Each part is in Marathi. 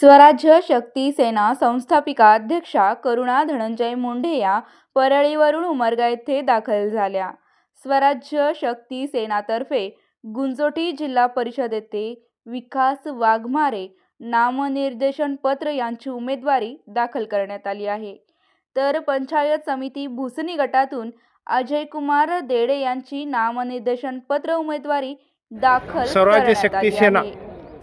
स्वराज्य शक्ती सेना संस्थापिका अध्यक्षा करुणा धनंजय मुंढे या परळीवरून उमरगा येथे दाखल झाल्या. स्वराज्य शक्ती सेनातर्फे गुंजोटी जिल्हा परिषद येथे विकास वाघमारे नामनिर्देशन पत्र यांची उमेदवारी दाखल करण्यात आली आहे. तर पंचायत समिती भुसणी गटातून अजयकुमार देडे यांची नामनिर्देशन पत्र उमेदवारी दाखल स्वराज्य करण्यात शक्ती आली सेना आहे.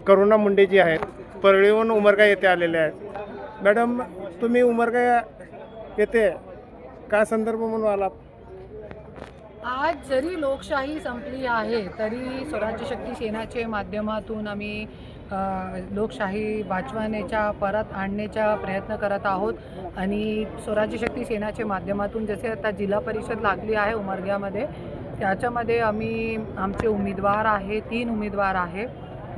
करुणा मुंडे जी आहेत परळीहून उमरगा येथे आलेले आहेत. मॅडम, तुम्ही उमरगा येथे काय संदर्भ म्हणून आलात? आज जरी लोकशाही संपली आहे तरी स्वराज्य शक्ती सेनाचे माध्यमातून आम्ही लोकशाही वाचवण्याच्या परत आणण्याचा प्रयत्न करत आहोत. आणि स्वराज्य शक्ती सेनाचे माध्यमातून जसे आता जिल्हा परिषद लागली आहे उमरग्यामध्ये, त्याच्यामध्ये आमचे उमेदवार आहे, 3 उमेदवार आहे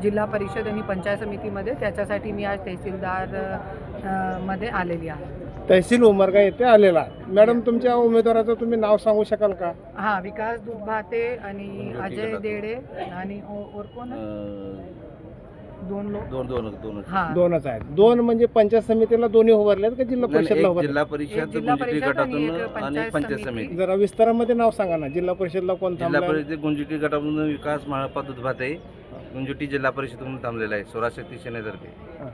जिल्हा परिषद आणि पंचायत समितीमध्ये. त्याच्यासाठी मी आज तहसीलदार मध्ये आलेली आहे. तहसील उमरगा येथे आलेला. मॅडम, तुमच्या उमेदवाराचं तुम्ही नाव सांगू शकाल का? हां, विकास दुधभाते आणि अजय देडे आणि और कोण? 2 लोक. हां, 2च आहेत. 2 म्हणजे पंचायत समितीला दोन्ही उभारलेत का जिल्हा परिषदला उभारले? जिल्हा एक परिषद जिल्हा गुंजिटी परिषद आणि गटातून एक आणि पंचायत समिती. जरा विस्तारामध्ये नाव सांगा ना. जिल्हा परिषदला कोण जिल्हा थांबलाय? परिषद गुंजिटी गटातून विकास महाळप्पा दुधभाते गुंजिटी जिल्हा परिषदेतून थांबलेला आहे स्वराज्य शक्ती सेनेतर्फे. हां.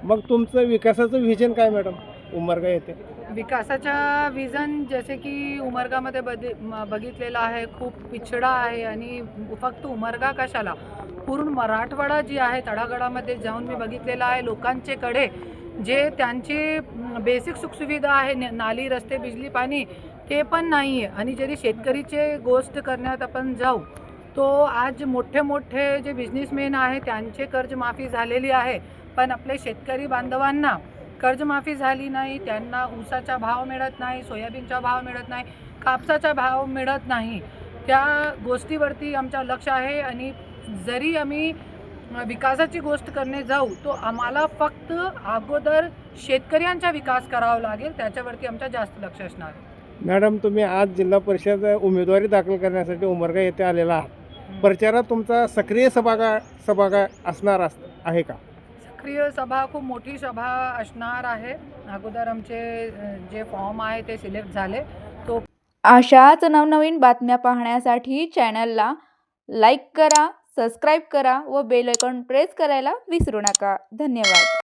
मग तुमचं विकासाचं व्हिजन काय मॅडम उमरगा येथे? विकासाचा विजन जसे की उमरगामध्ये बघितलेला आहे, खूप पिछडा आहे. आणि फक्त उमरगा कशाला, पूर्ण मराठवाडा जी आहे तळागाळामध्ये जाऊन मी बघितलेला आहे. लोकांचेकडे जे त्यांचे बेसिक सुखसुविधा आहे, नाली, रस्ते, बिजली, पाणी, ते पण नाही आहे. आणि जरी शेतकरीचे गोष्ट करण्यात आपण जाऊ तो आज मोठे मोठे जे बिझनेसमॅन आहे त्यांचे कर्जमाफी झालेली आहे, पण आपले शेतकरी बांधवांना कर्जमाफी झाली नाही. त्यांना ऊसाचा भाव मिळत नाही, सोयाबीनचा भाव मिळत नाही, कापसाचा भाव मिळत नाही. त्या गोष्टीवरती आमचं लक्ष आहे. आणि जरी आम्ही विकासाची गोष्ट करणे जाऊ तो आम्हाला फक्त अगोदर शेतकऱ्यांचा विकास करावा लागेल, त्याच्यावरती आमचं जास्त लक्ष असणार. मॅडम, तुम्ही आज जिल्हा परिषद उमेदवारी दाखल करण्यासाठी उमरगा येथे आलेला आहात. प्रचारात तुमचा सक्रिय सभागा असणार आहे का? सक्रिय सभा, खूप मोठी सभा असणार आहे. अगोदर आमचे जे फॉर्म आहे ते सिलेक्ट झाले. तो अशाच नवनवीन बातम्या पाहण्यासाठी चॅनलला लाईक करा, सबस्क्राईब करा व बेल आयकॉन प्रेस करायला विसरू नका. धन्यवाद.